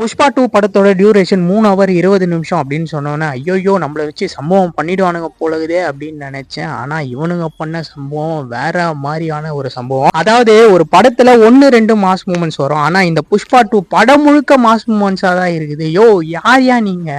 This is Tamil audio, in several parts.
புஷ்பா 2 படத்தோட டியூரேஷன் 3 ஹவர் 20 நிமிஷம் அப்படின்னு சொன்னோன்னே ஐயோ நம்மளை வச்சு சம்பவம் பண்ணிடுவானுங்க போலகுதே அப்படின்னு நினைச்சேன். ஆனா இவனுங்க பண்ண சம்பவம் வேற மாதிரியான ஒரு சம்பவம். அதாவது ஒரு படத்துல 1-2 மாஸ் மூமெண்ட்ஸ் வரும். ஆனா இந்த புஷ்பா 2 படம் முழுக்க மாஸ் மூமெண்ட்ஸா தான் இருக்குது. யார் நீங்க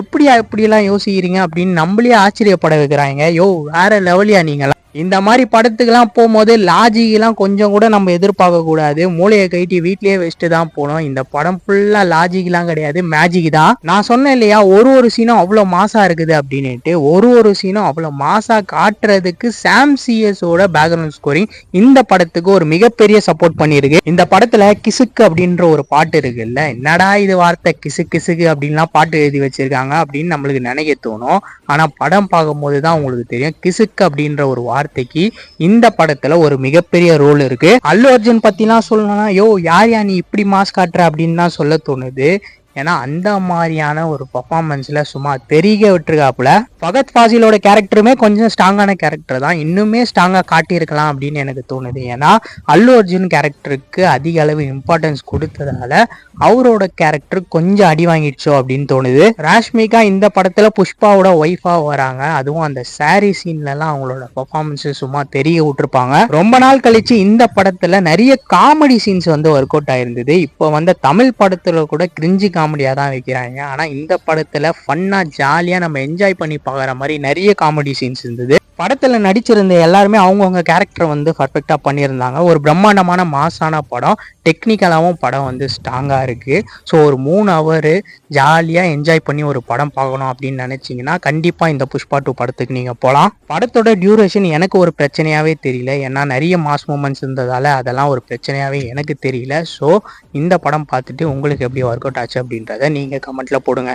எப்படியா இப்படியெல்லாம் யோசிக்கிறீங்க அப்படின்னு நம்மளே ஆச்சரியப்பட வைக்கிறாங்க. வேற லெவலியா நீங்க இந்த மாதிரி படத்துக்கெல்லாம் போகும்போது லாஜிக்கெல்லாம் கொஞ்சம் கூட நம்ம எதிர்பார்க்க கூடாது. மூளையை கைட்டி வீட்லயே வச்சுட்டு தான் போனோம். இந்த படம் ஃபுல்லா லாஜிக்லாம் கிடையாது, மேஜிக் தான். நான் சொன்னேன் இல்லையா, ஒரு சீனும் அவ்வளவு மாசா இருக்குது அப்படின்னுட்டு. ஒரு சீனும் அவ்வளவு மாசா காட்டுறதுக்கு சாம் சிஎஸோட பேக்ரவுண்ட் ஸ்கோரிங் இந்த படத்துக்கு ஒரு மிகப்பெரிய சப்போர்ட் பண்ணிருக்கு. இந்த படத்துல கிசுக்கு அப்படின்ற ஒரு பாட்டு இருக்குல்ல, என்னடா இது வார்த்தை கிசு கிசுக்கு அப்படின்லாம் பாட்டு எழுதி வச்சிருக்காங்க அப்படின்னு நம்மளுக்கு நினைக்க தோணும். ஆனா படம் பார்க்கும் போதுதான் உங்களுக்கு தெரியும் கிசுக்கு அப்படின்ற ஒரு வார்த்தைக்கு இந்த படத்துல ஒரு மிகப்பெரிய ரோல் இருக்கு. அல்லு அர்ஜுன் பத்திலாம் சொல்லணும்னா யார் நீ இப்படி மாஸ் காட்டுற அப்படின்னு தான் சொல்ல தோணுது. ஏன்னா அந்த மாதிரியான ஒரு பர்ஃபார்மன்ஸ்ல சும்மா தெரிய விட்டுருக்காப்புல. ஃபகத் ஃபாசிலோட கேரக்டருமே கொஞ்சம் ஸ்ட்ராங்கான கேரக்டர் தான், இன்னுமே ஸ்ட்ராங்கா காட்டியிருக்கலாம் அப்படின்னு எனக்கு தோணுது. ஏன்னா அல்லு அர்ஜுன் கேரக்டருக்கு அதிக அளவு இம்பார்ட்டன்ஸ் கொடுத்ததால அவரோட கேரக்டர் கொஞ்சம் அடி வாங்கிடுச்சோ அப்படின்னு தோணுது. ராஷ்மிகா இந்த படத்துல புஷ்பாவோட ஒய்ஃபா வராங்க. அதுவும் அந்த சாரி சீன்ல எல்லாம் அவங்களோட பெர்ஃபார்மன்ஸ் சும்மா தெரிய விட்டுருப்பாங்க. ரொம்ப நாள் கழிச்சு இந்த படத்துல நிறைய காமெடி சீன்ஸ் வந்து ஒர்க் அவுட் ஆயிருந்தது. இப்போ வந்த தமிழ் படத்துல கூட கிரிஞ்சு காமெடியா தான் வைக்கிறாங்க. ஆனா இந்த படத்துல ஃபன்னா ஜாலியா நம்ம என்ஜாய் பண்ணி பாக்குற மாதிரி நிறைய காமெடி சீன்ஸ் இருந்தது. படத்துல நடிச்சிருந்த எல்லாருமே அவங்கவுங்க கேரக்டர் வந்து பர்ஃபெக்டா பண்ணியிருந்தாங்க. ஒரு பிரம்மாண்டமான மாசான படம், டெக்னிக்கலாவும் படம் வந்து ஸ்ட்ராங்கா இருக்கு. ஸோ ஒரு 3 ஹவர் ஜாலியா என்ஜாய் பண்ணி ஒரு படம் பார்க்கணும் அப்படின்னு நினைச்சீங்கன்னா கண்டிப்பா இந்த புஷ்பா 2 படத்துக்கு நீங்க போகலாம். படத்தோட டியூரேஷன் எனக்கு ஒரு பிரச்சனையாவே தெரியல. ஏன்னா நிறைய மாஸ் மூமெண்ட்ஸ் இருந்ததால அதெல்லாம் ஒரு பிரச்சனையாவே எனக்கு தெரியல. ஸோ இந்த படம் பார்த்துட்டு உங்களுக்கு எப்படி ஒர்க் அவுட் ஆச்சு அப்படின்றத நீங்க கமெண்ட்ல போடுங்க.